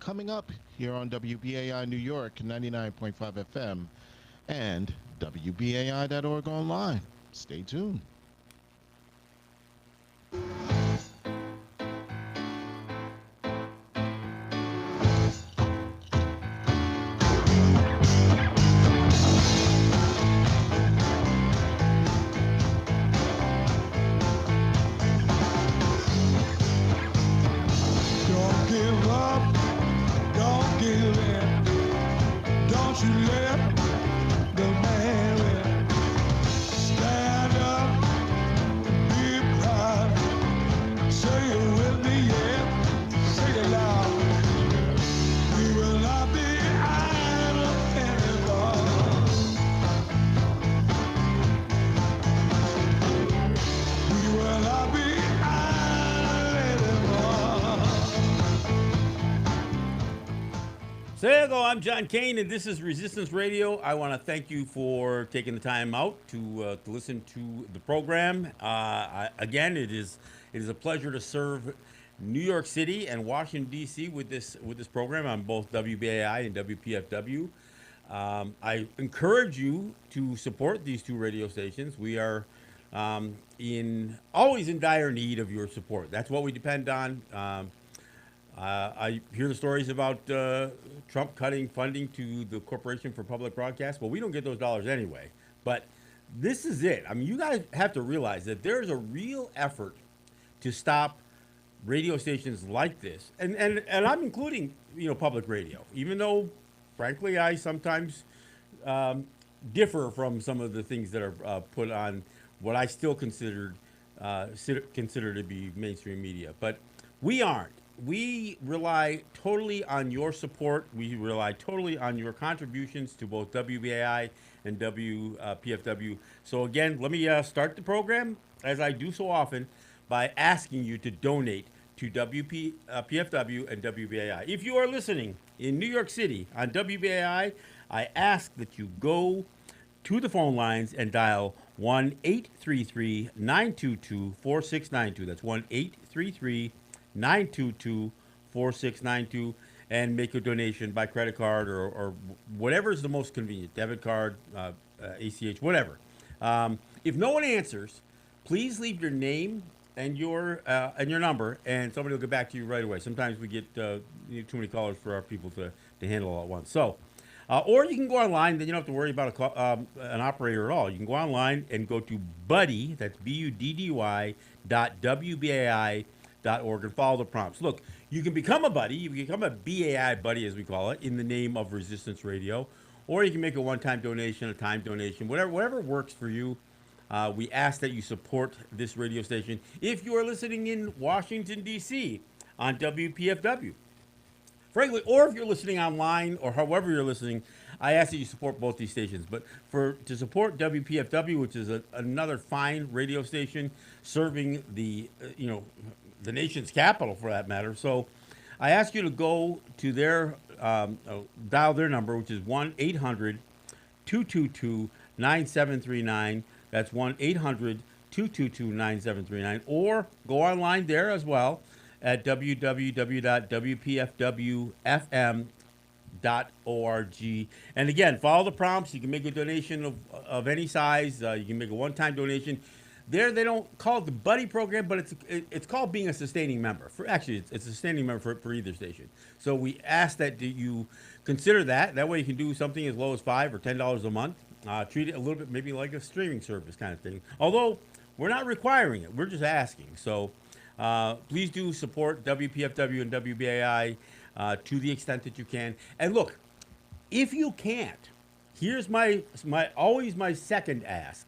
coming up here on WBAI New York 99.5 FM and WBAI.org online. Stay tuned. Don't give up, don't give in. Don't you let the man win. Stand up, be proud. Say it with me, yeah. Say it loud. We will not be idle anymore. We will not be idle anymore. So there you go. I'm John Kane, and this is Resistance Radio. I want to thank you for taking the time out to listen to the program. Again, it is a pleasure to serve New York City and Washington D.C. with this program on both WBAI and WPFW. I encourage you to support these two radio stations. We are in always in dire need of your support. That's what we depend on. I hear the stories about Trump cutting funding to the Corporation for Public Broadcast. Well, we don't get those dollars anyway. But this is it. I mean, you guys have to realize that there's a real effort to stop radio stations like this, and I'm including public radio, even though, frankly, I sometimes differ from some of the things that are put on what I still consider to be mainstream media. But we aren't. We rely totally on your support. We rely totally on your contributions to both WBAI and WPFW. So again, let me start the program, as I do so often, by asking you to donate to PFW and WBAI. If you are listening in New York City on WBAI, I ask that you go to the phone lines and dial 1-833-922-4692. That's 1-833-922-4692, and make a donation by credit card or whatever is the most convenient, debit card, ACH, whatever. If no one answers, please leave your name and your number, and somebody will get back to you right away. Sometimes we get too many callers for our people to handle all at once. So, or you can go online. Then you don't have to worry about an operator at all. You can go online and go to Buddy. That's BUDDY.WBAI.org and follow the prompts. Look, you can become a buddy. You can become a BAI buddy, as we call it, in the name of Resistance Radio, or you can make a one-time donation, a time donation, whatever works for you. We ask that you support this radio station. If you are listening in Washington, D.C. on WPFW, frankly, or if you're listening online or however you're listening, I ask that you support both these stations. But to support WPFW, which is another fine radio station serving the the nation's capital for that matter, so I ask you to go to their dial their number, which is 1-800-222-9739. That's 1-800-222-9739, or go online there as well at www.wpfwfm.org. And again, follow the prompts. You can make a donation of any size. You can make a one-time donation. There, they don't call it the buddy program, but it's called being a sustaining member. Actually, it's a sustaining member for either station. So we ask that you consider that. That way, you can do something as low as $5 or $10 a month. Treat it a little bit maybe like a streaming service kind of thing. Although we're not requiring it, we're just asking. So please do support WPFW and WBAI to the extent that you can. And look, if you can't, here's my always my second ask,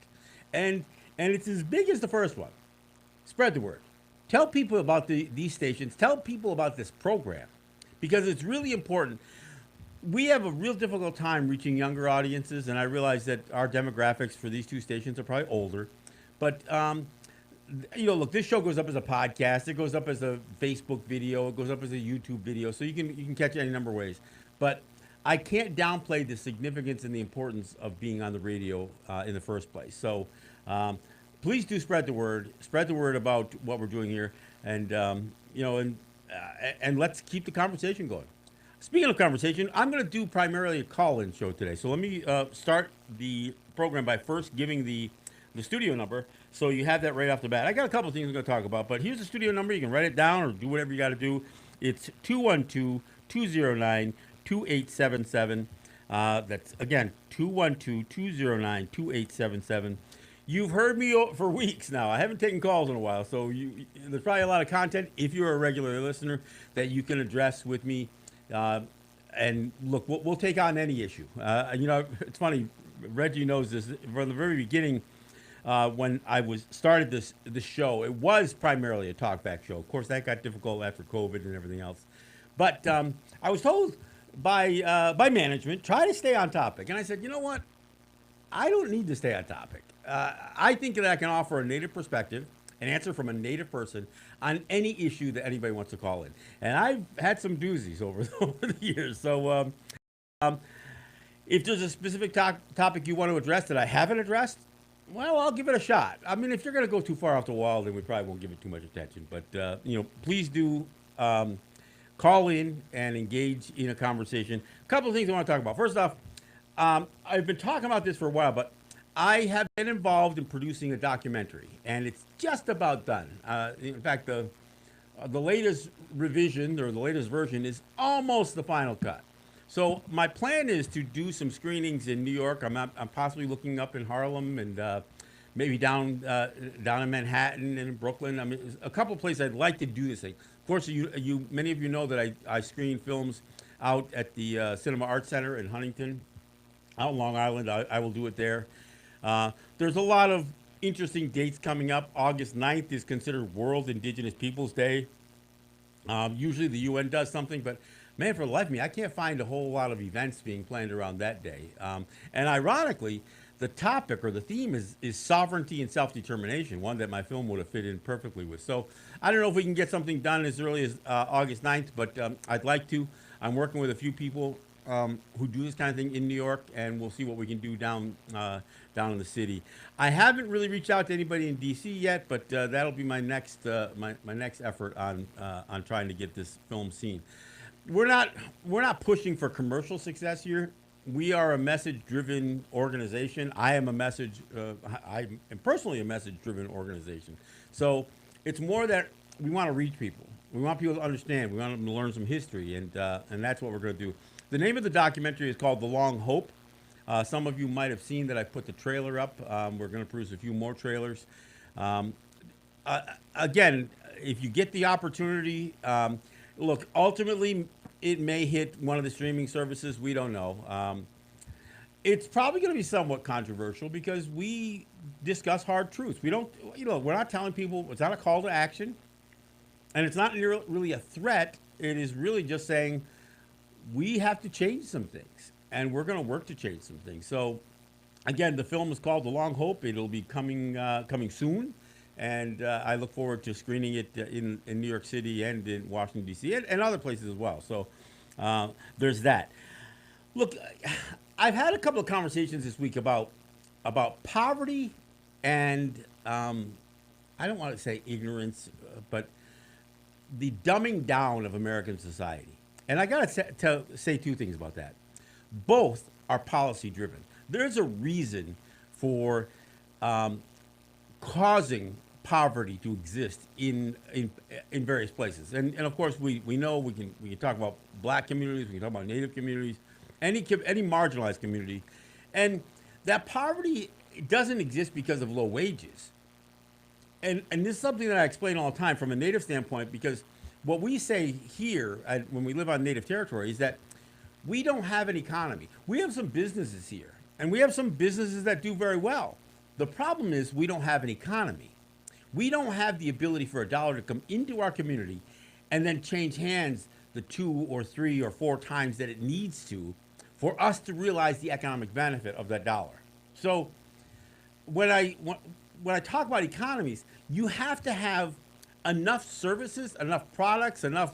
and it's as big as the first one. Spread the word. Tell people about these stations. Tell people about this program, because it's really important. We have a real difficult time reaching younger audiences, and I realize that our demographics for these two stations are probably older. But, look, this show goes up as a podcast. It goes up as a Facebook video. It goes up as a YouTube video. So you can catch it any number of ways. But I can't downplay the significance and the importance of being on the radio in the first place. So please do spread the word. Spread the word about what we're doing here. And let's keep the conversation going. Speaking of conversation, I'm going to do primarily a call-in show today. So let me start the program by first giving the studio number, so you have that right off the bat. I got a couple of things I'm going to talk about, but here's the studio number. You can write it down or do whatever you got to do. It's 212-209-2877. That's, again, 212-209-2877. You've heard me for weeks now. I haven't taken calls in a while, so there's probably a lot of content, if you're a regular listener, that you can address with me. Uh, and look, we'll take on any issue. It's funny. Reggie knows this from the very beginning. When I started this show, it was primarily a talkback show. Of course, that got difficult after COVID and everything else. But I was told by management, try to stay on topic. And I said, you know what? I don't need to stay on topic. I think that I can offer a native perspective, an answer from a native person on any issue that anybody wants to call in. And I've had some doozies over the years. So if there's a specific topic you want to address that I haven't addressed, well, I'll give it a shot. I mean, if you're going to go too far off the wall, then we probably won't give it too much attention. But, please do call in and engage in a conversation. A couple of things I want to talk about. First off, I've been talking about this for a while, but I have been involved in producing a documentary, and it's just about done. In fact, the latest revision, or the latest version, is almost the final cut. So my plan is to do some screenings in New York. I'm possibly looking up in Harlem and maybe down in Manhattan and in Brooklyn. I mean, there's a couple of places I'd like to do this thing. Of course, many of you know that I screen films out at the Cinema Arts Center in Huntington, out in Long Island. I will do it there. There's a lot of interesting dates coming up. August 9th is considered World Indigenous Peoples Day. Usually the UN does something, but man, for the life of me, I can't find a whole lot of events being planned around that day. And ironically, the topic or the theme is sovereignty and self-determination, one that my film would have fit in perfectly with. So I don't know if we can get something done as early as August 9th, but I'd like to. I'm working with a few people who do this kind of thing in New York, and we'll see what we can do down in the city. I haven't really reached out to anybody in D.C. yet, but that'll be my next my next effort on trying to get this film seen. We're not pushing for commercial success here. We are a message-driven organization. I am personally a message-driven organization. So it's more that we want to reach people. We want people to understand. We want them to learn some history, and that's what we're going to do. The name of the documentary is called The Long Hope. Some of you might have seen that I put the trailer up. We're going to produce a few more trailers. Again, if you get the opportunity, look, ultimately, it may hit one of the streaming services. We don't know. It's probably going to be somewhat controversial because we discuss hard truths. We don't, we're not telling people, it's not a call to action, and it's not really a threat. It is really just saying we have to change some things, and we're going to work to change some things. So, again, the film is called The Long Hope. It'll be coming soon. And I look forward to screening it in New York City and in Washington, D.C., and other places as well. So there's that. Look, I've had a couple of conversations this week about poverty and I don't want to say ignorance, but the dumbing down of American society. And I got to say two things about that. Both are policy driven. There's a reason for causing poverty to exist in various places, and of course we know we can talk about black communities, we can talk about Native communities, any marginalized community, and that poverty doesn't exist because of low wages, and this is something that I explain all the time from a Native standpoint, because what we say here when we live on Native territory is that we don't have an economy. We have some businesses here, and we have some businesses that do very well. The problem is we don't have an economy. We don't have the ability for a dollar to come into our community and then change hands the 2 or 3 or 4 times that it needs to for us to realize the economic benefit of that dollar. So when I talk about economies, you have to have enough services, enough products, enough,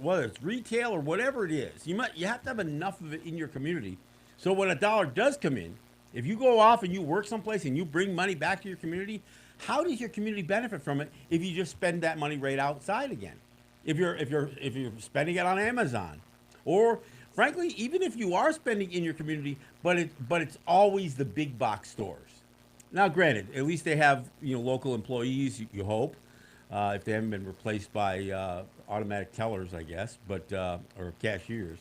whether it's retail or whatever it is. You have to have enough of it in your community. So when a dollar does come in, if you go off and you work someplace and you bring money back to your community, how does your community benefit from it if you just spend that money right outside again? If you're spending it on Amazon, Or frankly, even if you are spending in your community, but it's always the big box stores. Now, granted, at least they have local employees. You hope, if they haven't been replaced by automatic tellers, I guess, but or cashiers.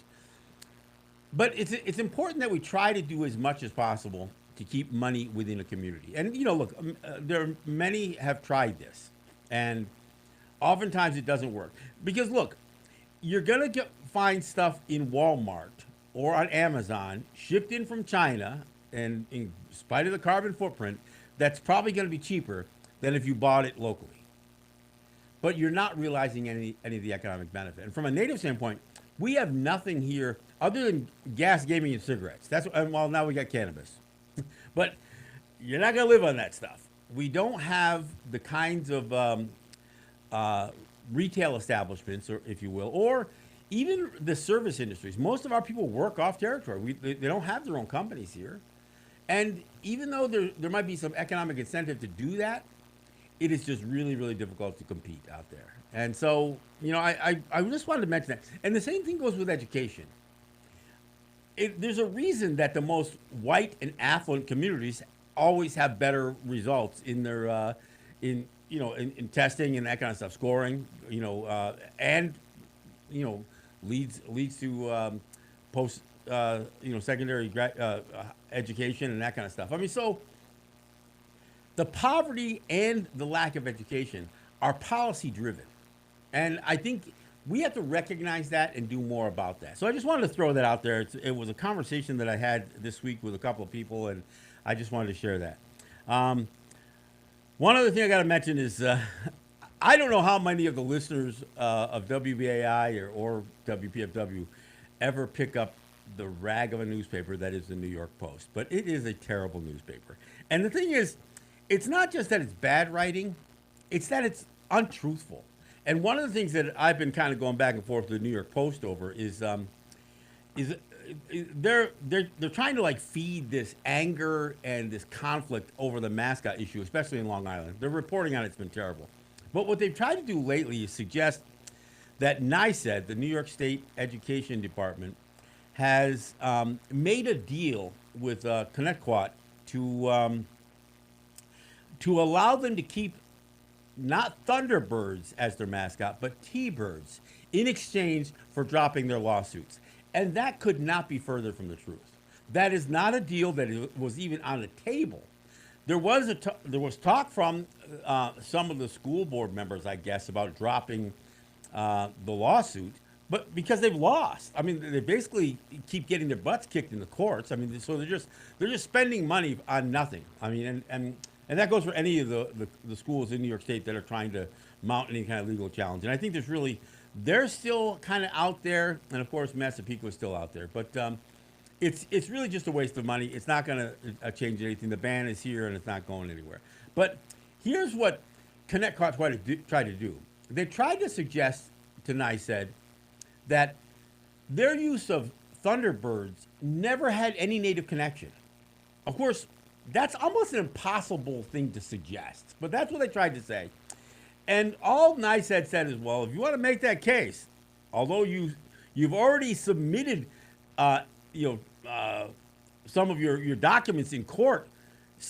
But it's important that we try to do as much as possible to keep money within a community. And look, there are many have tried this, and oftentimes it doesn't work because look, you're gonna find stuff in Walmart or on Amazon shipped in from China, and in spite of the carbon footprint, that's probably going to be cheaper than if you bought it locally. But you're not realizing any of the economic benefit. And from a native standpoint, we have nothing here other than gas, gaming, and cigarettes. And well, now we got cannabis, but you're not going to live on that stuff. We don't have the kinds of retail establishments, or if you will, or even the service industries. Most of our people work off territory. They don't have their own companies here. And even though there might be some economic incentive to do that, it is just really, really difficult to compete out there. And so, I just wanted to mention that. And the same thing goes with education. There's a reason that the most white and affluent communities always have better results in their in testing and that kind of stuff, scoring, and leads to post secondary education and that kind of stuff. I mean, so the poverty and the lack of education are policy driven, and I think we have to recognize that and do more about that. So I just wanted to throw that out there. It was a conversation that I had this week with a couple of people, and I just wanted to share that. One other thing I got to mention is I don't know how many of the listeners of WBAI or WPFW ever pick up the rag of a newspaper that is the New York Post, but it is a terrible newspaper. And the thing is, it's not just that it's bad writing, it's that it's untruthful. And one of the things that I've been kind of going back and forth with the New York Post over is they're trying to like feed this anger and this conflict over the mascot issue, especially in Long Island. They're reporting on it's been terrible. But what they've tried to do lately is suggest that NYSED, the New York State Education Department, has made a deal with Connecticut to allow them to keep not Thunderbirds as their mascot, but T-Birds in exchange for dropping their lawsuits. And that could not be further from the truth. That is not a deal that was even on the table. There was talk from some of the school board members, I guess, about dropping the lawsuit, but because they've lost. I mean, they basically keep getting their butts kicked in the courts. I mean, so they're just spending money on nothing. I mean, and that goes for any of the schools in New York State that are trying to mount any kind of legal challenge. And I think they're still kind of out there, and of course Massapequa is still out there. But it's really just a waste of money. It's not going to change anything. The ban is here, and it's not going anywhere. But here's what Connecticut tried to do. They tried to suggest to NYSED that their use of Thunderbirds never had any native connection. Of course, that's almost an impossible thing to suggest, but that's what they tried to say. And all NYSED said is, well, if you want to make that case, although you've already submitted, some of your documents in court,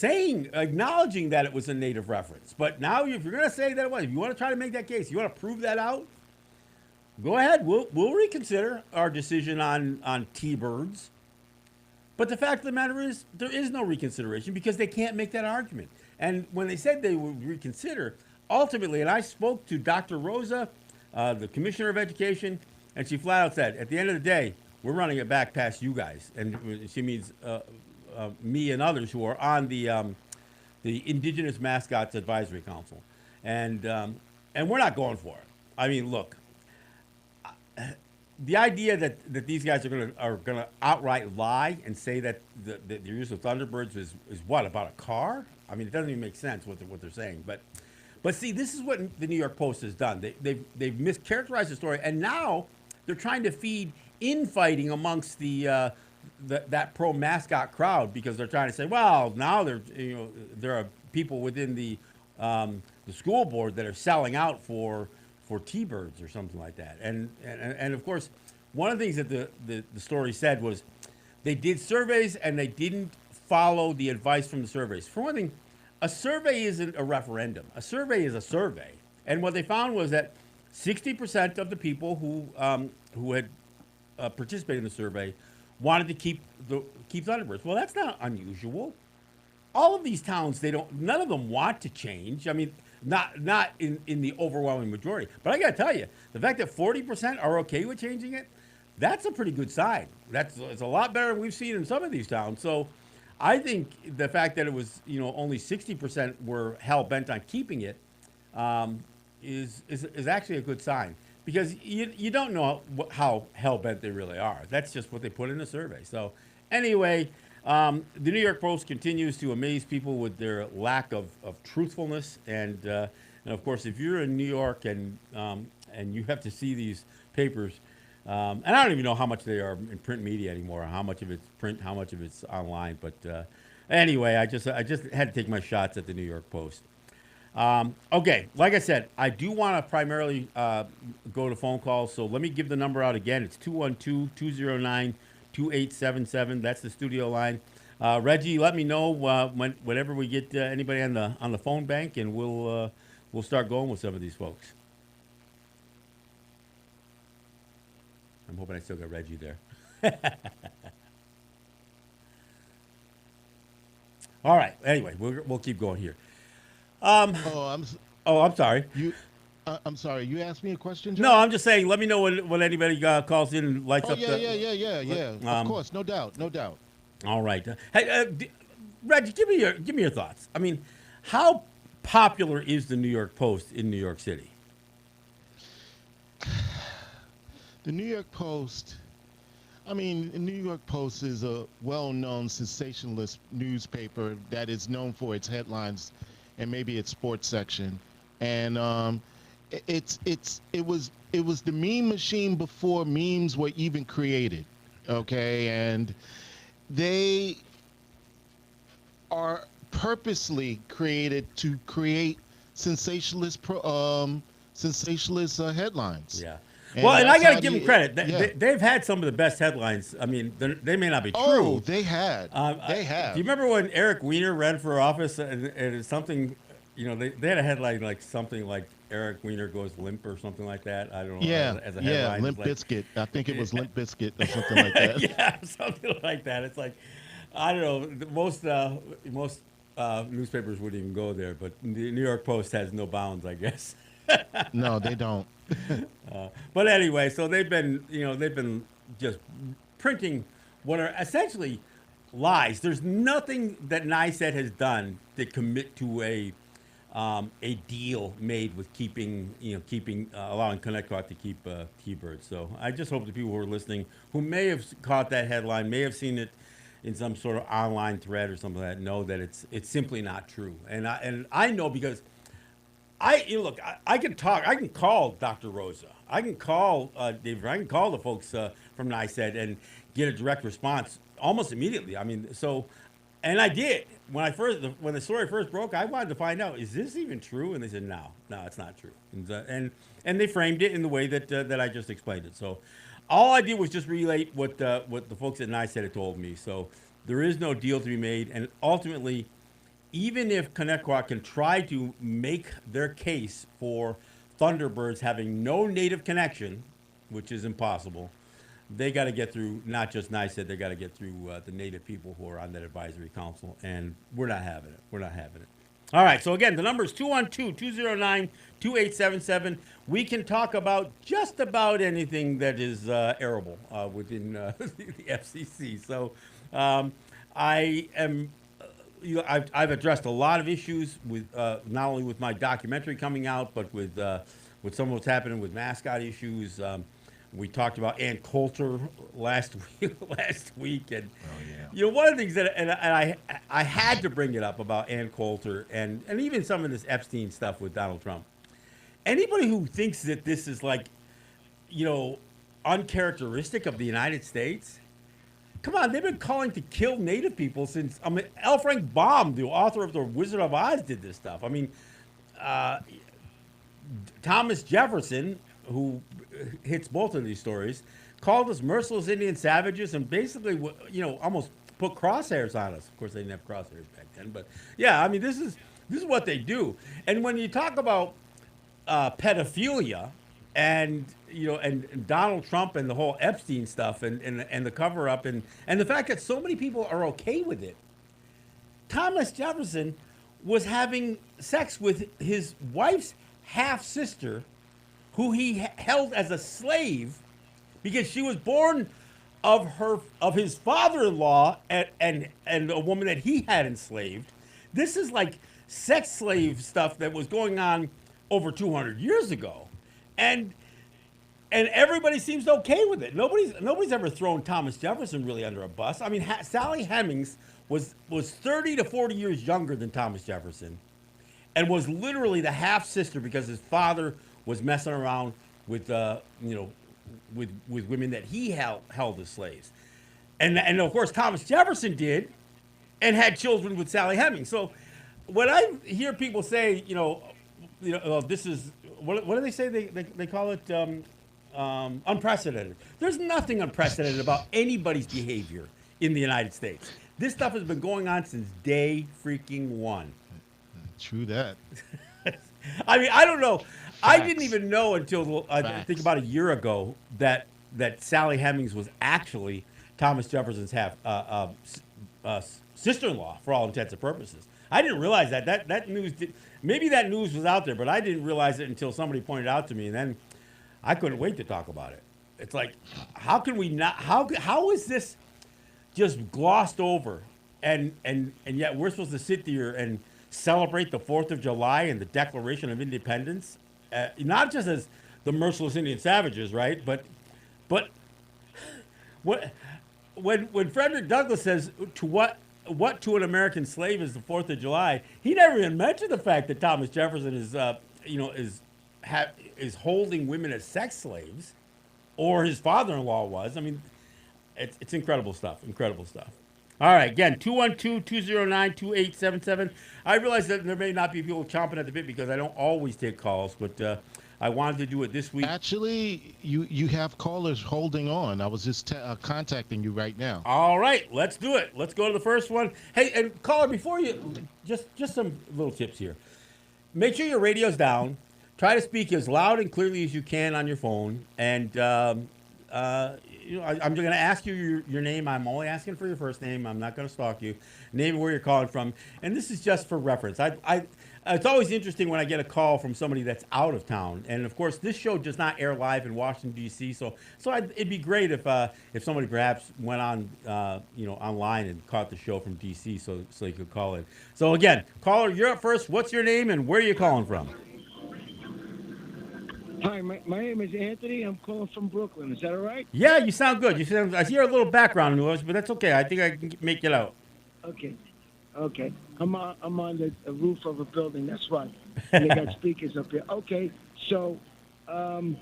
acknowledging that it was a native reference. But now, if you're going to say that it was, if you want to try to make that case, you want to prove that out, go ahead. We'll reconsider our decision on T-Birds. But the fact of the matter is, there is no reconsideration because they can't make that argument. And when they said they would reconsider, ultimately, and I spoke to Dr. Rosa, the Commissioner of Education, and she flat out said, at the end of the day, we're running it back past you guys. And she means me and others who are on the Indigenous Mascots Advisory Council. And we're not going for it. I mean, look, the idea that these guys are gonna outright lie and say that the use of Thunderbirds is what, about a car? I mean, it doesn't even make sense what they're saying. But see, this is what the New York Post has done. They've mischaracterized the story, and now they're trying to feed infighting amongst that pro mascot crowd because they're trying to say, well, now there are people within the school board that are selling out for T-Birds or something like that. And of course, one of the things that the story said was they did surveys and they didn't follow the advice from the surveys. For one thing, a survey isn't a referendum. A survey is a survey. And what they found was that 60% of the people who had participated in the survey wanted to keep Thunderbirds. Well, that's not unusual. All of these towns, none of them want to change. I mean, not in the overwhelming majority. But I got to tell you, the fact that 40% are okay with changing it, that's a pretty good sign. It's a lot better than we've seen in some of these towns. So I think the fact that it was, only 60% were hell bent on keeping it is actually a good sign, because you don't know how hell bent they really are. That's just what they put in the survey. So anyway, the New York Post continues to amaze people with their lack of truthfulness, and of course, if you're in New York and you have to see these papers. And I don't even know how much they are in print media anymore, how much of it's print, how much of it's online. But anyway, I just had to take my shots at the New York Post. Okay, like I said, I do want to primarily go to phone calls. So let me give the number out again. It's 212-209-2877. That's the studio line. Reggie, let me know whenever we get anybody on the phone bank, and we'll start going with some of these folks. I'm hoping I still got Reggie there. All right. Anyway, we'll keep going here. I'm sorry. I'm sorry. You asked me a question, John? No, I'm just saying. Let me know when anybody calls in and lights up. Yeah. Of course, no doubt. All right. Hey, Reggie, give me your thoughts. I mean, how popular is the New York Post in New York City? The New York Post, the New York Post is a well-known sensationalist newspaper that is known for its headlines and maybe its sports section. And it was the meme machine before memes were even created. Okay, and they are purposely created to create sensationalist headlines. Yeah. Well, and I got to give them credit. They've had some of the best headlines. I mean, they may not be true. Oh, they had. They have. Do you remember when Eric Weiner ran for office and it's something, they had a headline like something like Eric Weiner goes limp or something like that? I don't know. Yeah, as a headline, Limp Bizkit. I think it was Limp Bizkit or something like that. Yeah, something like that. It's like, I don't know. Most newspapers wouldn't even go there, but the New York Post has no bounds, I guess. No, they don't. But anyway, so they've been just printing what are essentially lies. There's nothing that NYSET has done to commit to a deal made with allowing Connecticut to keep T-Birds. So I just hope the people who are listening, who may have caught that headline, may have seen it in some sort of online thread or something like that, know that it's simply not true. And I know because I can talk. I can call Dr. Rosa. I can call David. I can call the folks from NYSET and get a direct response almost immediately. I mean, and I did when the story first broke. I wanted to find out, is this even true? And they said, no, it's not true. And they framed it in the way that I just explained it. So all I did was just relate what the folks at NYSET had told me. So there is no deal to be made, and ultimately, even if Connecticut can try to make their case for Thunderbirds having no native connection, which is impossible, they got to get through not just NYSET, they got to get through the native people who are on that advisory council, and we're not having it. All right, so again, the number is 212-209-2877. We can talk about just about anything that is arable within the FCC. So I am... I've addressed a lot of issues with not only with my documentary coming out, but with some of what's happening with mascot issues. We talked about Ann Coulter last week, and one of the things that and I had to bring it up about Ann Coulter and even some of this Epstein stuff with Donald Trump. Anybody who thinks that this is like, uncharacteristic of the United States. Come on, they've been calling to kill Native people since. L. Frank Baum, the author of The Wizard of Oz, did this stuff. Thomas Jefferson, who hits both of these stories, called us merciless Indian savages, and basically, almost put crosshairs on us. Of course, they didn't have crosshairs back then, but yeah, I mean, this is what they do. And when you talk about pedophilia, and and Donald Trump and the whole Epstein stuff, and the cover up, and the fact that so many people are okay with it. Thomas Jefferson was having sex with his wife's half sister, who he held as a slave because she was born of his father-in-law and a woman that he had enslaved. This is like sex slave stuff that was going on over 200 years ago, and everybody seems okay with it. Nobody's ever thrown Thomas Jefferson really under a bus. I mean, Sally Hemings was 30 to 40 years younger than Thomas Jefferson, and was literally the half sister because his father was messing around with with women that he held as slaves, and of course Thomas Jefferson did, and had children with Sally Hemings. So when I hear people say, this is what do they say? They call it unprecedented. There's nothing unprecedented about anybody's behavior in the United States. This stuff has been going on since day freaking one. True that. I mean, I don't know. Facts. I didn't even know until I think about a year ago that Sally Hemings was actually Thomas Jefferson's sister-in-law for all intents and purposes. I didn't realize that news. Maybe that news was out there, but I didn't realize it until somebody pointed it out to me, and then I couldn't wait to talk about it. It's like, how can we not? How is this just glossed over, and yet we're supposed to sit there and celebrate the 4th of July and the Declaration of Independence, not just as the merciless Indian savages, right? But when Frederick Douglass says what to an American slave is the 4th of July, he never even mentioned the fact that Thomas Jefferson is holding women as sex slaves, or his father-in-law was. I mean, it's incredible stuff. Incredible stuff. All right, again, 212-209-2877. I realize that there may not be people chomping at the bit because I don't always take calls, but I wanted to do it this week. Actually, you have callers holding on. I was just contacting you right now. All right, let's do it. Let's go to the first one. Hey, and caller, before you, just some little tips here. Make sure your radio's down. Try to speak as loud and clearly as you can on your phone, and I'm going to ask you your name. I'm only asking for your first name. I'm not going to stalk you. Name where you're calling from. And this is just for reference. It's always interesting when I get a call from somebody that's out of town. And, of course, this show does not air live in Washington, D.C. So it'd be great if somebody perhaps went on, online and caught the show from D.C. so you could call in. So, again, caller, you're up first. What's your name and where are you calling from? Hi, my name is Anthony. I'm calling from Brooklyn. Is that all right? Yeah, you sound good. I hear a little background noise, but that's okay. I think I can make it out. Okay. I'm on the roof of a building. That's why. And they got speakers up here. Okay. So, I'm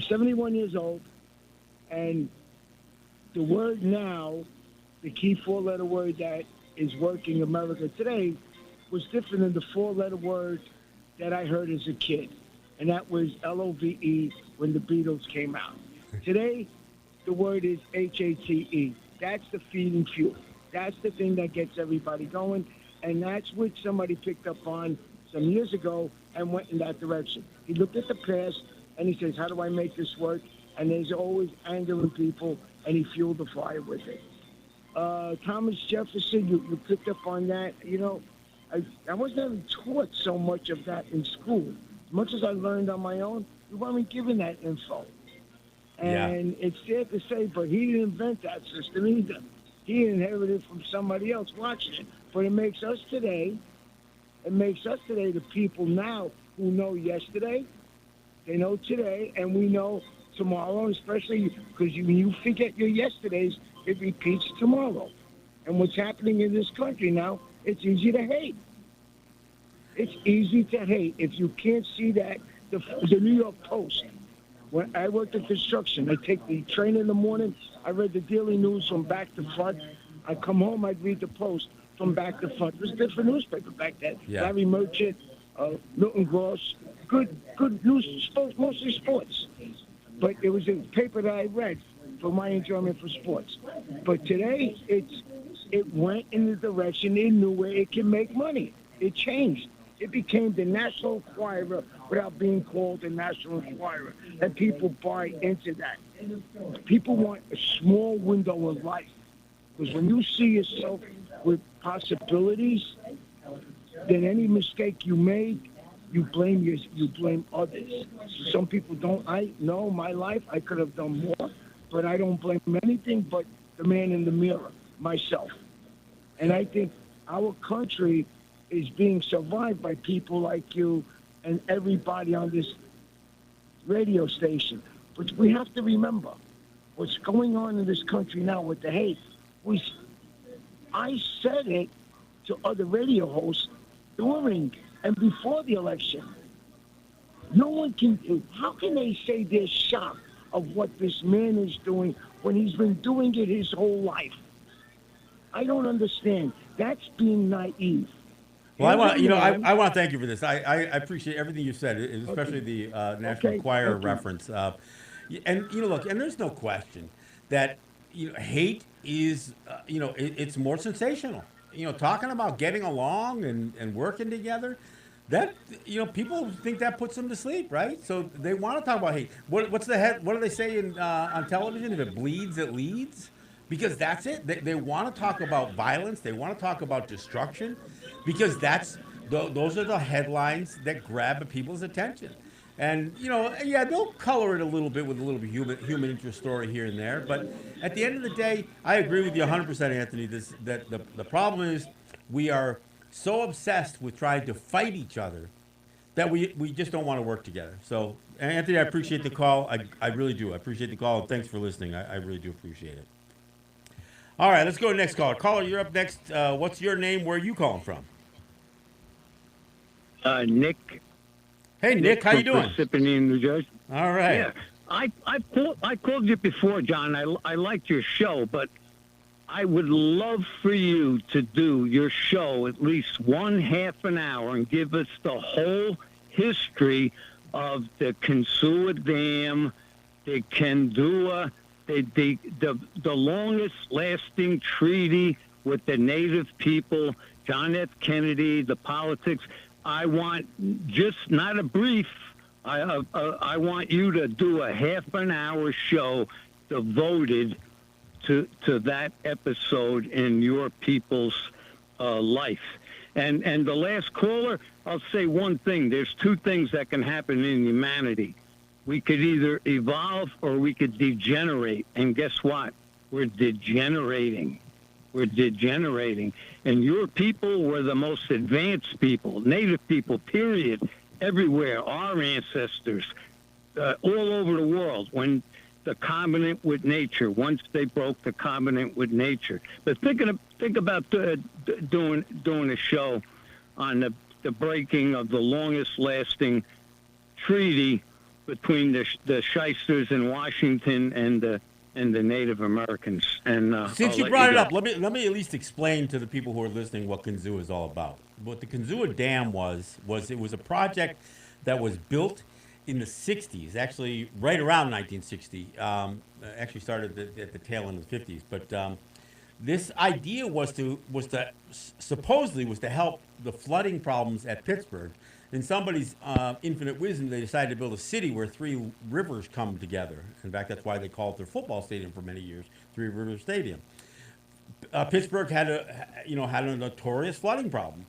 71 years old, and the word now, the key 4-letter word that is working America today, was different than the 4-letter word that I heard as a kid. And that was LOVE when the Beatles came out. Today, the word is HATE. That's the feeding fuel. That's the thing that gets everybody going. And that's what somebody picked up on some years ago and went in that direction. He looked at the past and he says, how do I make this work? And there's always anger in people, and he fueled the fire with it. Thomas Jefferson, you picked up on that. I wasn't even taught so much of that in school. As much as I learned on my own, we weren't given that info. And It's sad to say, but he didn't invent that system either. He inherited it from somebody else watching it. But it makes us today the people now who know yesterday, they know today, and we know tomorrow, especially because when you forget your yesterdays, it repeats tomorrow. And what's happening in this country now, it's easy to hate. It's easy to hate. If you can't see that, the New York Post, when I worked in construction, I take the train in the morning, I read the Daily News from back to front. I come home, I'd read the Post from back to front. It was a different newspaper back then. Yeah. Larry Merchant, Milton Gross, good news, mostly sports. But it was a paper that I read for my enjoyment for sports. But today, it went in the direction they knew where it can make money. It changed. It became the National Enquirer without being called the National Enquirer. And people buy into that. People want a small window of life. Because when you see yourself with possibilities, then any mistake you make, you blame others. Some people don't. I know my life, I could have done more, but I don't blame anything but the man in the mirror, myself. And I think our country is being survived by people like you and everybody on this radio station. But we have to remember what's going on in this country now with the hate. I said it to other radio hosts during and before the election. No one can. How can they say they're shocked of what this man is doing when he's been doing it his whole life? I don't understand. That's being naive. Well, I want to thank you for this. I appreciate everything you said, especially the National Enquirer reference. And look, and there's no question that hate is it's more sensational. Talking about getting along and working together, that people think that puts them to sleep, right? So they want to talk about hate. What's the head? What do they say on television? If it bleeds, it leads. Because that's it. They want to talk about violence. They want to talk about destruction, because those are the headlines that grab people's attention. And they'll color it a little bit with a little bit human interest story here and there. But at the end of the day, I agree with you 100%, Anthony. That the problem is we are so obsessed with trying to fight each other that we just don't want to work together. So, Anthony, I appreciate the call. I really do. I appreciate the call. And thanks for listening. I really do appreciate it. All right, let's go to the next caller. Caller, you're up next. What's your name? Where are you calling from? Nick. Hey, Nick, how you doing? Parsippany, New Jersey. All right. Yeah, I called you before, John. I liked your show, but I would love for you to do your show at least one half an hour and give us the whole history of the Kinsua Dam, the Kendua, the longest lasting treaty with the native people, John F. Kennedy, the politics. I want just not a brief. I want you to do a half an hour show devoted to that episode in your people's life. And the last caller, I'll say one thing. There's two things that can happen in humanity. We could either evolve or we could degenerate. And guess what? We're degenerating. We're degenerating. And your people were the most advanced people, native people, period, everywhere, our ancestors, all over the world, when the covenant with nature, once they broke the covenant with nature. But think about doing a show on the breaking of the longest lasting treaty between the shysters in Washington and the Native Americans. And since you brought it up, let me at least explain to the people who are listening what Kinsua is all about. What the Kinsua Dam was it was a project that was built in the 60s, actually right around 1960. Actually started at the tail end of the 50s. But this idea was to supposedly help the flooding problems at Pittsburgh. In somebody's infinite wisdom, they decided to build a city where three rivers come together. In fact, that's why they called their football stadium for many years Three Rivers Stadium. Pittsburgh had a notorious flooding problem.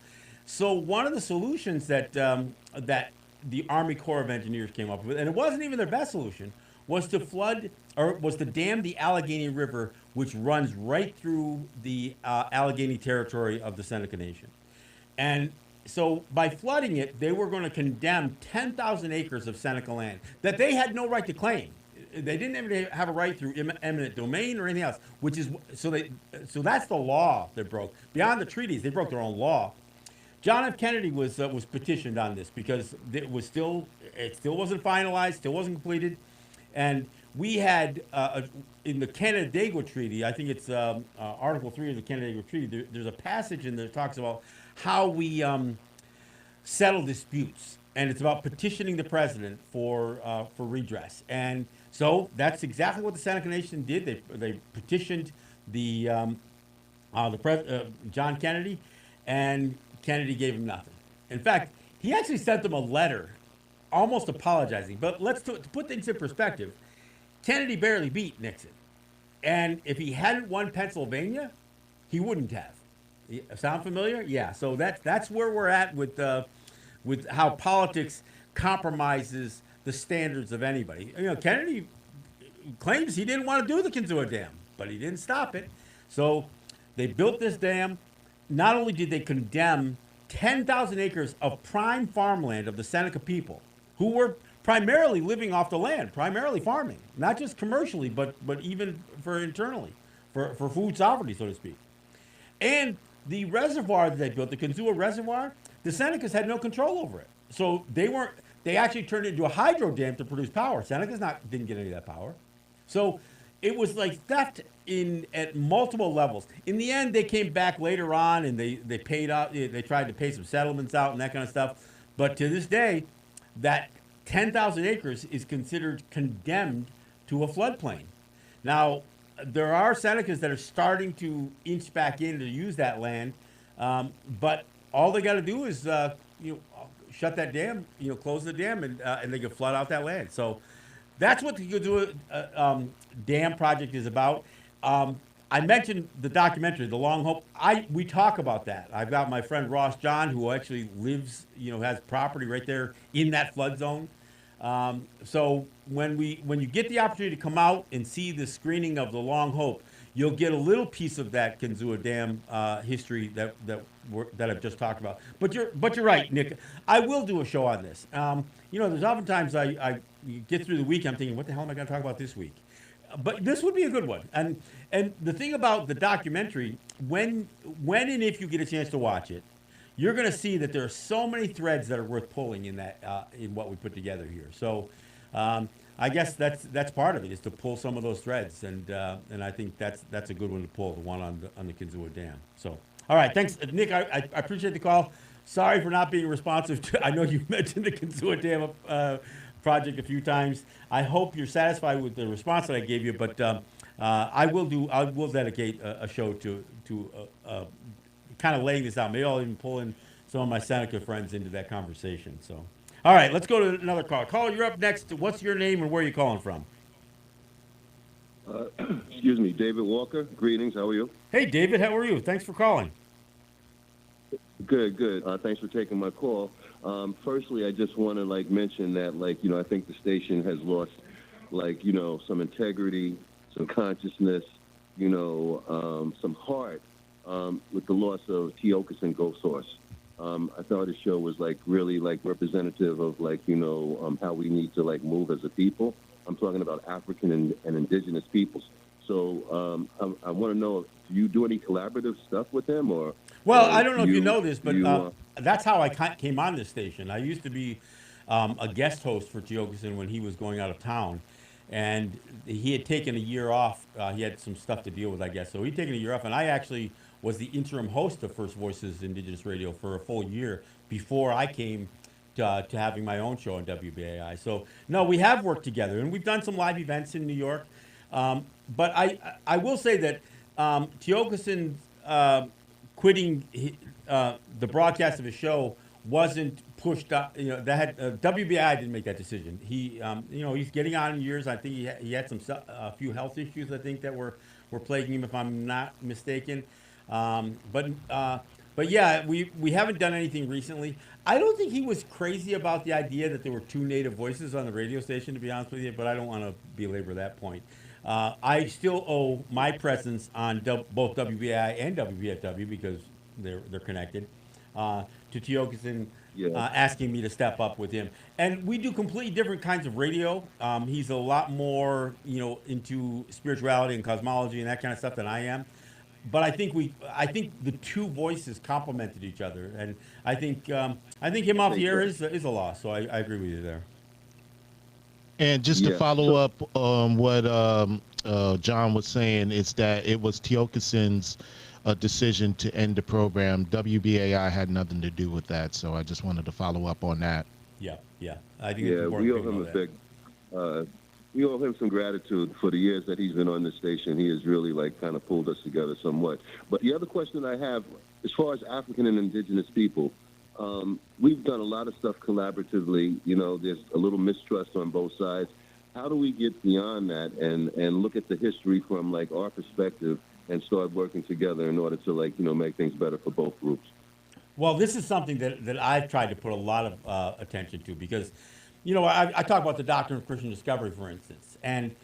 So one of the solutions that the Army Corps of Engineers came up with, and it wasn't even their best solution, was to dam the Allegheny River, which runs right through the Allegheny territory of the Seneca Nation. And so by flooding it, they were going to condemn 10,000 acres of Seneca land that they had no right to claim. They didn't even have a right through eminent domain or anything else, which is so that's the law they broke. Beyond the treaties, they broke their own law. John F. Kennedy was petitioned on this because it still wasn't finalized, still wasn't completed, and we had in the Canandaigua Treaty, I think it's Article 3 of the Canandaigua Treaty. There's a passage in there that talks about how we settle disputes, and it's about petitioning the president for redress. And So that's exactly what the Seneca Nation did. They petitioned John Kennedy, and Kennedy gave him nothing. In fact, he actually sent them a letter, almost apologizing. But to put things in perspective, Kennedy barely beat Nixon, and if he hadn't won Pennsylvania, he wouldn't have. Sound familiar? Yeah. So that's where we're at with how politics compromises the standards of anybody. Kennedy claims he didn't want to do the Kinzua Dam, but he didn't stop it. So they built this dam. Not only did they condemn 10,000 acres of prime farmland of the Seneca people, who were primarily living off the land, primarily farming, not just commercially, but even for internally, for food sovereignty, so to speak. And the reservoir that they built, the Kinzua Reservoir, the Senecas had no control over it. So they actually turned it into a hydro dam to produce power. Senecas didn't get any of that power. So it was like theft at multiple levels. In the end, they came back later on and they paid out. They tried to pay some settlements out and that kind of stuff. But to this day, that 10,000 acres is considered condemned to a floodplain. Now, there are Senecas that are starting to inch back in to use that land, but all they got to do is shut that dam, close the dam, and they can flood out that land. So that's what the Kinzua Dam project is about. I mentioned the documentary, The Long Hope. We talk about that. I've got my friend Ross John, who actually lives, has property right there in that flood zone. So when you get the opportunity to come out and see the screening of The Long Hope, you'll get a little piece of that Kinzua Dam history that I've just talked about. But you're right, Nick. I will do a show on this. There's oftentimes I get through the week, I'm thinking, what the hell am I going to talk about this week? But this would be a good one. And the thing about the documentary, when and if you get a chance to watch it, you're going to see that there are so many threads that are worth pulling in that in what we put together here. So I guess that's part of it, is to pull some of those threads, and I think that's a good one to pull, the one on the Kinzua Dam. So all right, thanks, Nick. I appreciate the call. Sorry for not being responsive to. I know you mentioned the Kinzua Dam project a few times. I hope you're satisfied with the response that I gave you, but I will dedicate a show to kind of laying this out. Maybe I'll even pull in some of my Seneca friends into that conversation. So, all right, let's go to another call. Caller, you're up next. What's your name and where are you calling from? Excuse me, David Walker. Greetings. How are you? Hey, David. How are you? Thanks for calling. Good. Thanks for taking my call. Firstly, I just want to mention that I think the station has lost some integrity, some consciousness, some heart with the loss of Teokasin Ghost Source. I thought his show was really representative of how we need to move as a people. I'm talking about African and indigenous peoples. So I want to know, do you do any collaborative stuff with him, or? Well, I don't know if you know this, but that's how I came on this station. I used to be a guest host for Teokasin when he was going out of town, and he had taken a year off. He had some stuff to deal with, I guess. So he'd taken a year off, and I actually was the interim host of First Voices Indigenous Radio for a full year before I came to having my own show on WBAI. So, no, we have worked together, and we've done some live events in New York. But I will say that Teokasin quitting the broadcast of his show wasn't pushed up. WBAI didn't make that decision. He, he's getting on in years. I think he had a few health issues, I think, that were plaguing him, if I'm not mistaken. But yeah, we haven't done anything recently. I don't think he was crazy about the idea that there were two native voices on the radio station, to be honest with you, but I don't want to belabor that point. I still owe my presence on both WBI and WBFW, because they're connected, to Teokasin asking me to step up with him. And we do completely different kinds of radio. He's a lot more, into spirituality and cosmology and that kind of stuff than I am. But I think the two voices complemented each other, and I think him off the air is a loss. So I agree with you there. And just to follow up on what John was saying, is that it was Teokasin's decision to end the program. WBAI had nothing to do with that, so I just wanted to follow up on that. Yeah. I think we owe him a big. we owe him some gratitude for the years that he's been on this station. He has really like kind of pulled us together somewhat. But the other question I have, as far as African and indigenous people, we've done a lot of stuff collaboratively. You know, there's a little mistrust on both sides. How do we get beyond that and look at the history from like our perspective and start working together in order to like, you know, make things better for both groups? Well, this is something that I've tried to put a lot of attention to because, you know, I talk about the doctrine of Christian discovery, for instance, and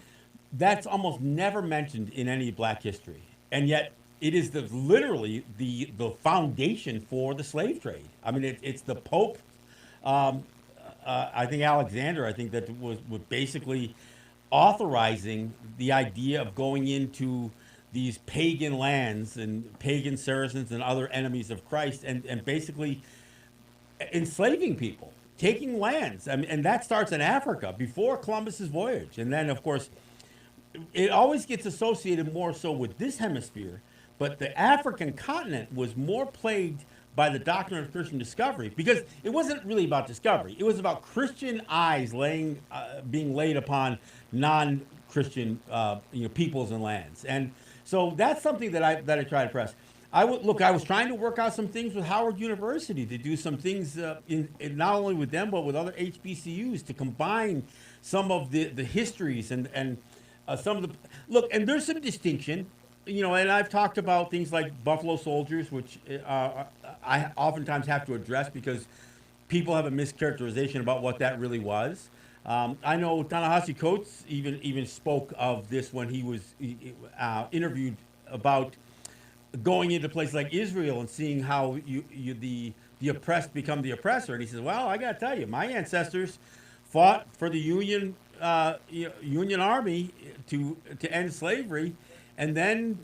that's almost never mentioned in any Black history, and yet it is literally the foundation for the slave trade. I mean, it's the Pope. I think Alexander. I think that was basically authorizing the idea of going into these pagan lands and pagan Saracens and other enemies of Christ and basically enslaving people, taking lands. I mean, and that starts in Africa before Columbus's voyage. And then, of course, it always gets associated more so with this hemisphere, but the African continent was more plagued by the doctrine of Christian discovery because it wasn't really about discovery. It was about Christian eyes being laid upon non-Christian peoples and lands. And so that's something that I try to press. I was trying to work out some things with Howard University to do some things in not only with them but with other HBCUs to combine some of the histories and some of the look. And there's some distinction, you know. And I've talked about things like Buffalo Soldiers, which I oftentimes have to address because people have a mischaracterization about what that really was. I know Ta-Nehisi Coates even spoke of this when he was interviewed about going into places like Israel and seeing how the oppressed become the oppressor. And he says, well, I got to tell you, my ancestors fought for the Union Army to end slavery, and then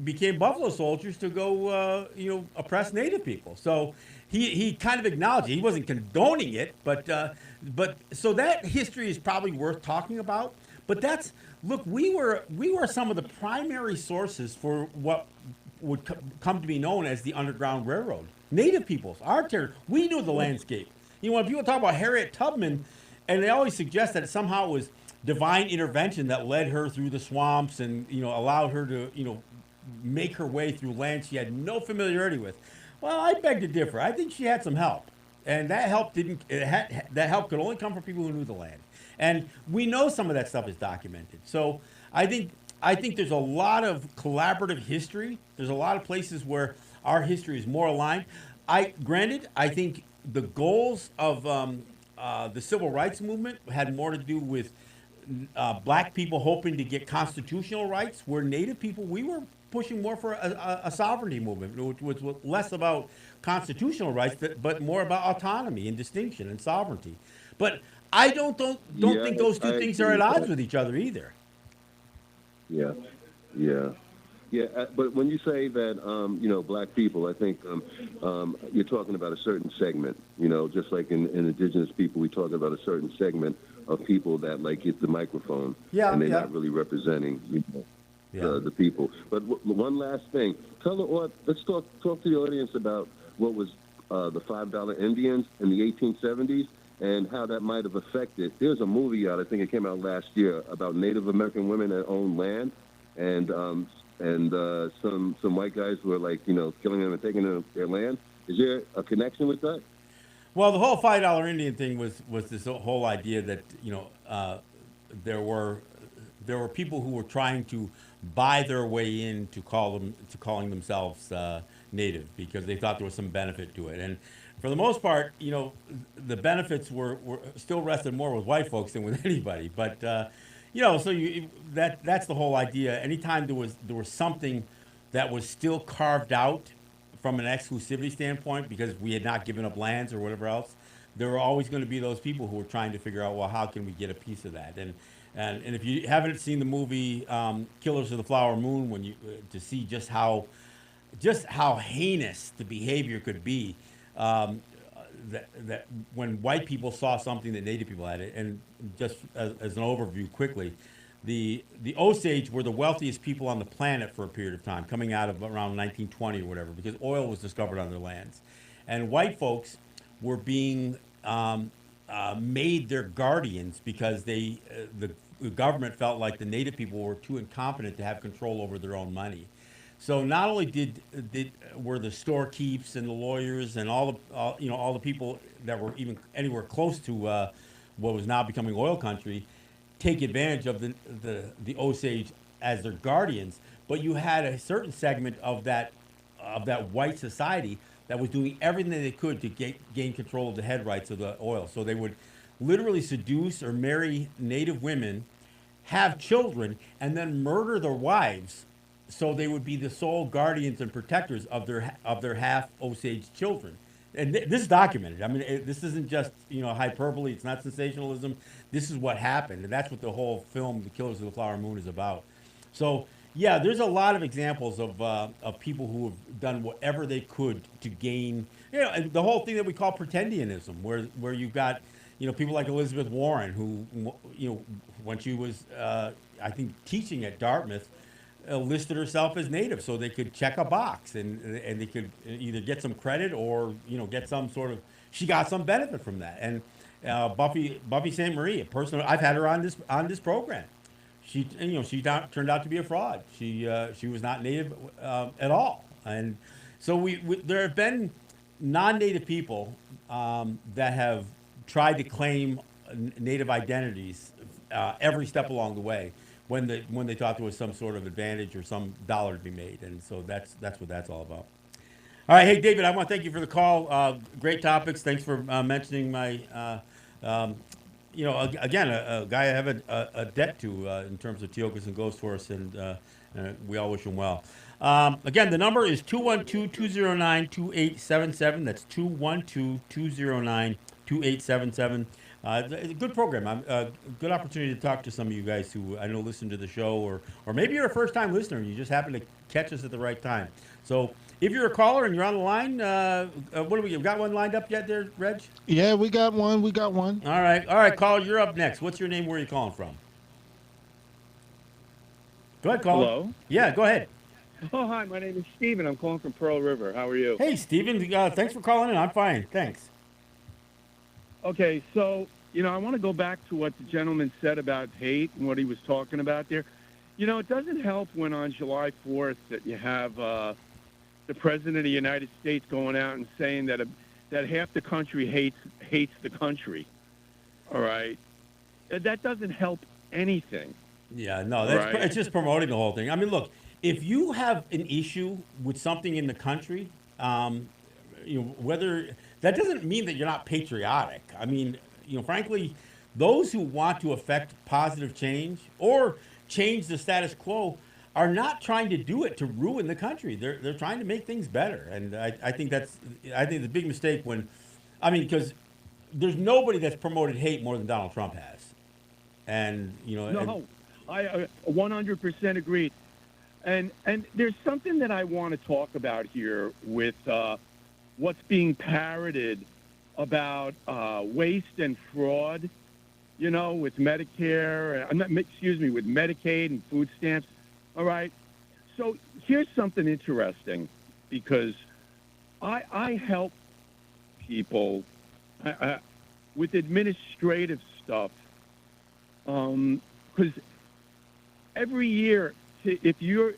became Buffalo Soldiers to go oppress Native people. So he kind of acknowledged it. He wasn't condoning it, but so that history is probably worth talking about. But we were some of the primary sources for what would come to be known as the Underground Railroad. Native peoples, our territory, we knew the landscape. You know, when people talk about Harriet Tubman, and they always suggest that somehow it was divine intervention that led her through the swamps and, you know, allowed her to, you know, make her way through land she had no familiarity with. Well, I beg to differ. I think she had some help, and that help that help could only come from people who knew the land. And we know some of that stuff is documented. So I think there's a lot of collaborative history. There's a lot of places where our history is more aligned. I think the goals of the civil rights movement had more to do with Black people hoping to get constitutional rights, where Native people, we were pushing more for a sovereignty movement, which was less about constitutional rights, but more about autonomy and distinction and sovereignty. But I don't think those two things are at odds with each other either. Yeah. But when you say that, Black people, I think you're talking about a certain segment. You know, just like in indigenous people, we talk about a certain segment of people that like get the microphone, and they're not really representing, the people. But one last thing, let's talk to the audience about what was the $5 Indians in the 1870s and how that might have affected. There's a movie out, I think it came out last year, about Native American women that own land, and some white guys were like, killing them and taking their land. Is there a connection with that? Well, the whole $5 Indian thing was this whole idea that there were people who were trying to buy their way into calling themselves Native because they thought there was some benefit to it. And for the most part, the benefits were still rested more with white folks than with anybody. But that's the whole idea. Anytime there was something that was still carved out from an exclusivity standpoint because we had not given up lands or whatever else, there were always going to be those people who were trying to figure out, well, how can we get a piece of that? And if you haven't seen the movie Killers of the Flower Moon, to see just how heinous the behavior could be, that when white people saw something that Native people had, and just as an overview quickly, the Osage were the wealthiest people on the planet for a period of time, coming out of around 1920 or whatever, because oil was discovered on their lands, and white folks were being made their guardians because the the government felt like the native people were too incompetent to have control over their own money. So not only did were the storekeeps and the lawyers and all the people that were even anywhere close to what was now becoming oil country take advantage of the Osage as their guardians, but you had a certain segment of that white society that was doing everything they could to gain control of the head rights of the oil. So they would literally seduce or marry native women, have children, and then murder their wives, so they would be the sole guardians and protectors of their half Osage children. And this is documented. I mean, this isn't just hyperbole. It's not sensationalism. This is what happened, and that's what the whole film, "The Killers of the Flower Moon," is about. So yeah, there's a lot of examples of people who have done whatever they could to gain, and the whole thing that we call pretendianism, where you've got people like Elizabeth Warren, who when she was I think teaching at Dartmouth, listed herself as native so they could check a box and they could either get some credit or get some sort of, she got some benefit from that. And Buffy St. Marie, a person I've had her on this program, she turned out to be a fraud. She was not native at all. And so there have been non-native people that have tried to claim native identities every step along the way, when they thought there was some sort of advantage or some dollar to be made. And so that's what that's all about. All right, hey David, I want to thank you for the call. Great topics. Thanks for mentioning my, again, a guy I have a debt to in terms of Teokas and Ghost Horse, and we all wish him well. Again, the number is 212-209-2877. That's 212-209-2877. It's a good program. A good opportunity to talk to some of you guys who I know listen to the show, or maybe you're a first-time listener and you just happen to catch us at the right time. So if you're a caller and you're on the line, what do we got one lined up yet there, Reg? Yeah, we got one. All right, caller, you're up next. What's your name? Where are you calling from? Go ahead, caller. Hello? Yeah, go ahead. Oh, hi, my name is Steven. I'm calling from Pearl River. How are you? Hey, Steven. Thanks for calling in. I'm fine. Thanks. Okay, so, I want to go back to what the gentleman said about hate and what he was talking about there. It doesn't help when on July 4th that you have the President of the United States going out and saying that half the country hates the country. All right? That doesn't help anything. Yeah, no, Right. It's just promoting the whole thing. I mean, look, if you have an issue with something in the country, whether that doesn't mean that you're not patriotic. I mean, frankly, those who want to affect positive change or change the status quo are not trying to do it to ruin the country. They're trying to make things better, and I think it's a big mistake because there's nobody that's promoted hate more than Donald Trump has, and No, I 100% agree. And there's something that I want to talk about here with what's being parroted about waste and fraud, with Medicare, with Medicaid and food stamps. All right. So here's something interesting, because I help people with administrative stuff, because every year, if you're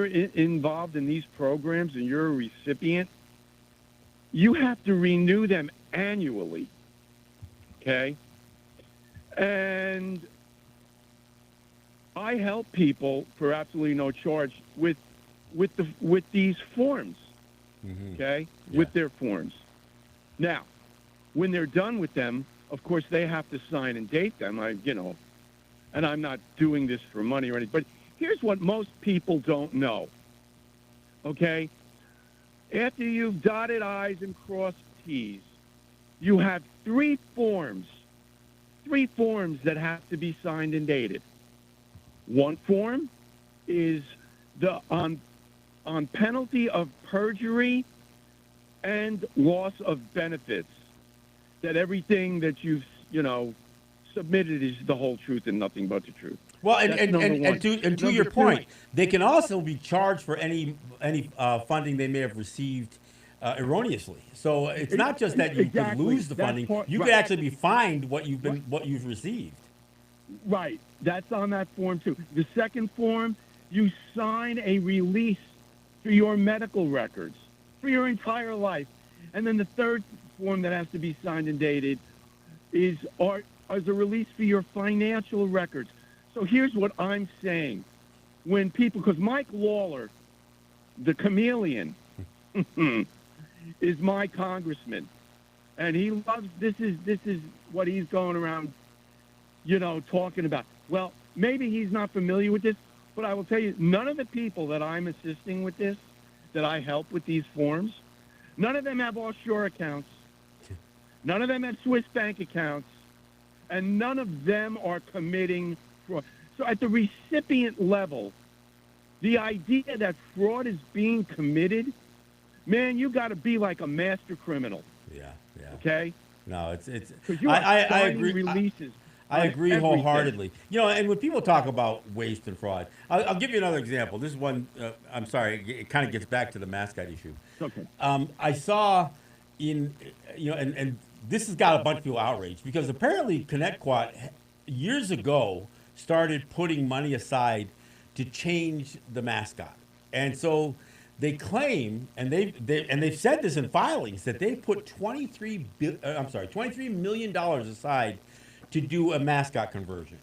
involved in these programs and you're a recipient, you have to renew them annually. Okay? And I help people for absolutely no charge with these forms. Mm-hmm. Okay? Yeah. With their forms. Now, when they're done with them, of course they have to sign and date them. And I'm not doing this for money or anything, but here's what most people don't know. Okay? After you've dotted I's and crossed T's, you have three forms that have to be signed and dated. One form is on penalty of perjury and loss of benefits, that everything that you've, submitted is the whole truth and nothing but the truth. Well, That's number one. and to Number your two, point, they can also be charged for any funding they may have received erroneously. So it's not just that you could Exactly. lose the That's funding; part- you could right. actually be fined what you've received. Right. That's on that form, too. The second form, you sign a release for your medical records for your entire life. And then the third form that has to be signed and dated is a release for your financial records. So here's what I'm saying. When people, because Mike Lawler, the chameleon, is my congressman. And he loves, this is what he's going around, talking about. Well, maybe he's not familiar with this, but I will tell you, none of the people that I'm assisting with this, that I help with these forms, none of them have offshore accounts. None of them have Swiss bank accounts. And none of them are committing fraud. So at the recipient level, the idea that fraud is being committed, man, you got to be like a master criminal. Yeah. Okay? No, it's. I agree. Releases I agree everything. wholeheartedly. And when people talk about waste and fraud, I'll give you another example. This is one. I'm sorry, it kind of gets back to the mascot issue. Okay. I saw and this has got a bunch of people outraged because apparently Connecticut years ago started putting money aside to change the mascot, and so they claim, and they've said this in filings, that they put $23 million aside to do a mascot conversion.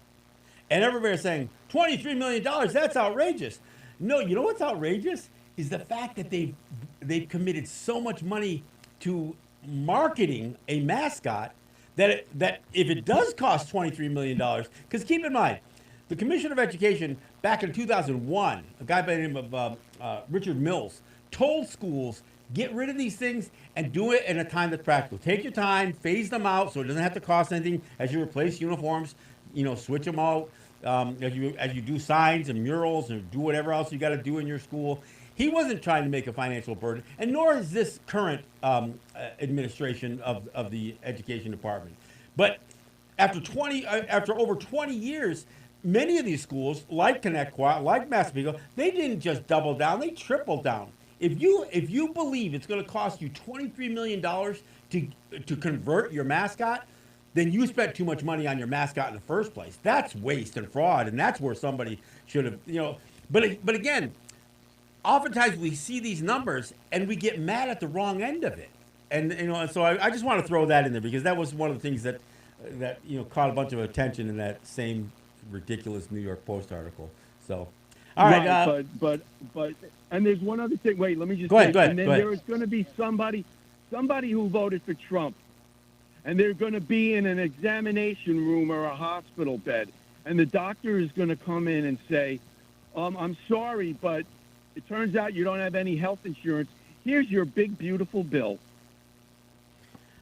And everybody's saying, $23 million, that's outrageous. No, you know what's outrageous? Is the fact that they've committed so much money to marketing a mascot that if it does cost $23 million, because keep in mind, the Commissioner of Education back in 2001, a guy by the name of Richard Mills, told schools, get rid of these things and do it in a time that's practical. Take your time, phase them out so it doesn't have to cost anything as you replace uniforms, switch them out, as you do signs and murals and do whatever else you got to do in your school. He wasn't trying to make a financial burden, and nor is this current administration of the education department. But after over 20 years, many of these schools, like Connecticut, like Massapequa, they didn't just double down; they tripled down. If you believe it's going to cost you $23 million to convert your mascot, then you spent too much money on your mascot in the first place. That's waste and fraud, and that's where somebody should have, But again, oftentimes we see these numbers and we get mad at the wrong end of it, and so I just want to throw that in there because that was one of the things that caught a bunch of attention in that same ridiculous New York Post article. So, all right, but and there's one other thing. Wait, let me just go ahead. And then there is going to be somebody who voted for Trump, and they're going to be in an examination room or a hospital bed, and the doctor is going to come in and say, "I'm sorry, but it turns out you don't have any health insurance. Here's your big, beautiful bill."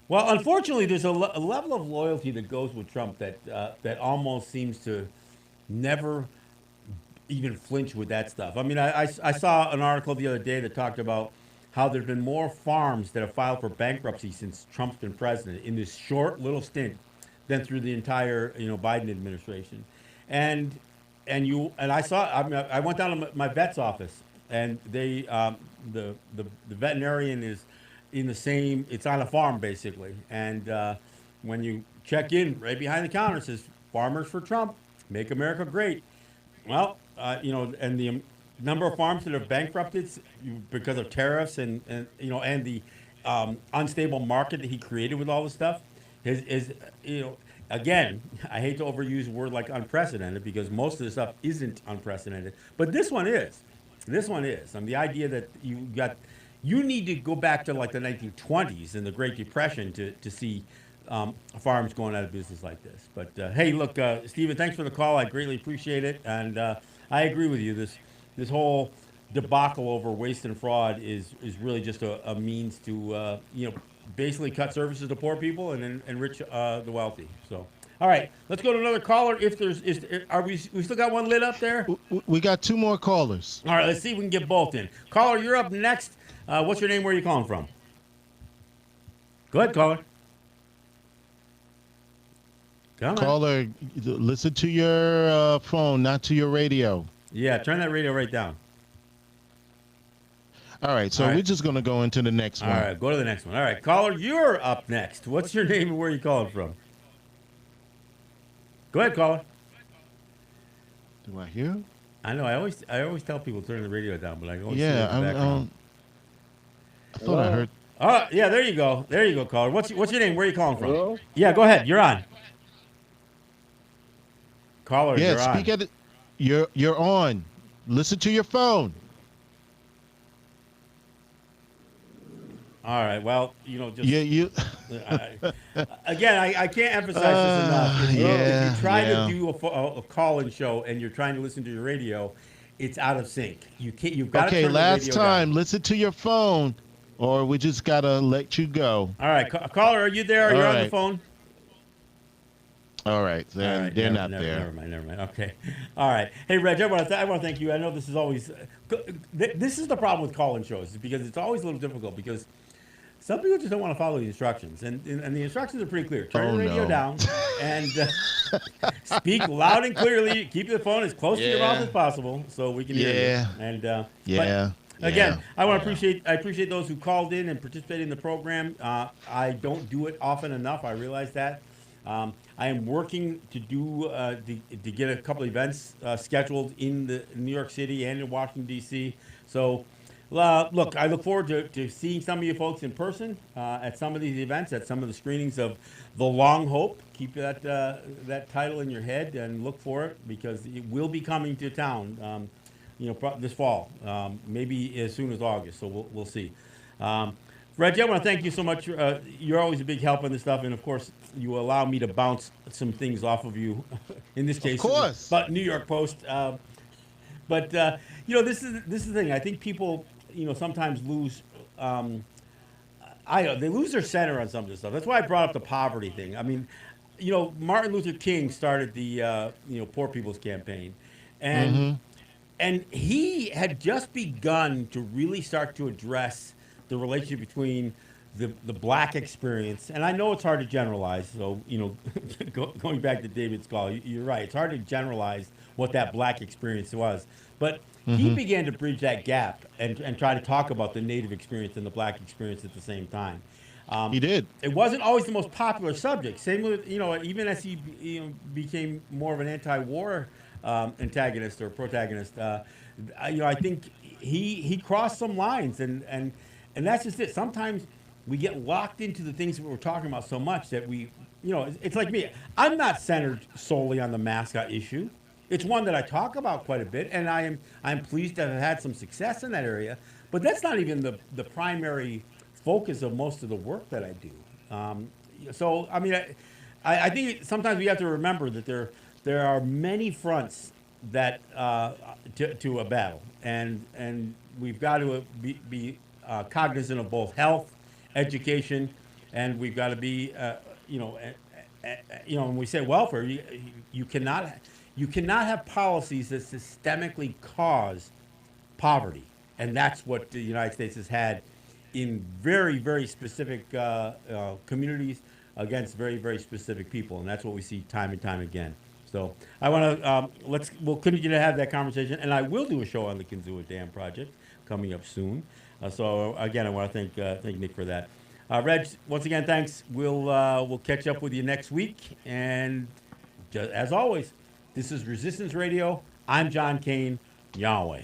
Well, unfortunately, there's a level of loyalty that goes with Trump that almost seems to never even flinch with that stuff. I mean, I saw an article the other day that talked about how there's been more farms that have filed for bankruptcy since Trump's been president in this short little stint than through the entire Biden administration. And I saw. I went down to my vet's office, and they the veterinarian is in the same. It's on a farm basically, and when you check in, right behind the counter, it says "Farmers for Trump, Make America Great." Well, and the number of farms that are bankrupted because of tariffs and the unstable market that he created with all this stuff is again, I hate to overuse a word like unprecedented because most of this stuff isn't unprecedented, but this one is. This one is. And the idea that you need to go back to like the 1920s and the Great Depression to see farms going out of business like this. But hey, look, Stephen, thanks for the call. I greatly appreciate it, and I agree with you. This whole debacle over waste and fraud is really just a means to basically cut services to poor people and enrich the wealthy. So, all right, let's go to another caller. If we still got one lit up there? We got two more callers. All right, let's see if we can get both in. Caller, you're up next. What's your name? Where are you calling from? Go ahead, caller. Caller, listen to your phone, not to your radio. Yeah, turn that radio right down. All right, so we're just going to go into the next one. All right, go to the next one. All right, caller, you're up next. What's your name and where are you calling from? Go ahead, caller. Do I hear him? I know. I always tell people to turn the radio down, but I always see it Yeah, in the background. I thought I heard. Oh, yeah, there you go. There you go, caller. What's your name? Where are you calling from? Hello? Yeah, go ahead. You're on. Caller, Yeah, you're on. speak at it. You're on. Listen to your phone. All right. Well, just You. again, I can't emphasize this enough. If you try yeah. to do a call-in show and you're trying to listen to your radio, it's out of sync. You can't. You've got to Okay, turn the last radio time, down. listen to your phone, or we just gotta let you go. All right, caller, are you there? You're on the right. phone. All right, then All right, they're never- not there. Never mind. Okay. All right. Hey, Reg, I want to thank you. I know this is always this is the problem with call-in shows, is because it's always a little difficult because some people just don't want to follow the instructions, and the instructions are pretty clear. Turn Oh, the radio no. down and speak loud and clearly. Keep the phone as close to your mouth Yeah. as possible so we can hear Yeah. you. And Yeah. but again, yeah. I want to appreciate those who called in and participated in the program. I don't do it often enough. I realize that. I am working to do to get a couple events scheduled in the New York City and in Washington D.C. So. Look, I look forward to seeing some of you folks in person at some of these events, at some of the screenings of The Long Hope. Keep that title in your head and look for it, because it will be coming to town, this fall, maybe as soon as August. So we'll see. Reggie, I want to thank you so much. You're always a big help in this stuff, and of course, you allow me to bounce some things off of you. In this case, course. but New York Post. But this is the thing. I think people, sometimes lose. They lose their center on some of this stuff. That's why I brought up the poverty thing. I mean, Martin Luther King started the Poor People's Campaign, and he had just begun to really start to address the relationship between the black experience. And I know it's hard to generalize. So going back to David's call, you're right. It's hard to generalize what that black experience was. But he began to bridge that gap and try to talk about the Native experience and the black experience at the same time. He did. It wasn't always the most popular subject. Same with, even as he became more of an anti-war antagonist or protagonist, I think he crossed some lines. And that's just it. Sometimes we get locked into the things that we're talking about so much that it's like me. I'm not centered solely on the mascot issue. It's one that I talk about quite a bit, and I'm pleased to have had some success in that area. But that's not even the primary focus of most of the work that I do. So I mean, I think sometimes we have to remember that there are many fronts that to a battle, and we've got to be cognizant of both health, education, and we've got to be when we say welfare, you cannot have policies that systemically cause poverty. And that's what the United States has had in very, very specific communities against very, very specific people. And that's what we see time and time again. So I want to, we'll continue to have that conversation. And I will do a show on the Kinzua Dam project coming up soon. So again, I want to thank Nick for that. Reg, once again, thanks. We'll catch up with you next week. And as always, this is Resistance Radio. I'm John Kane. Yahweh.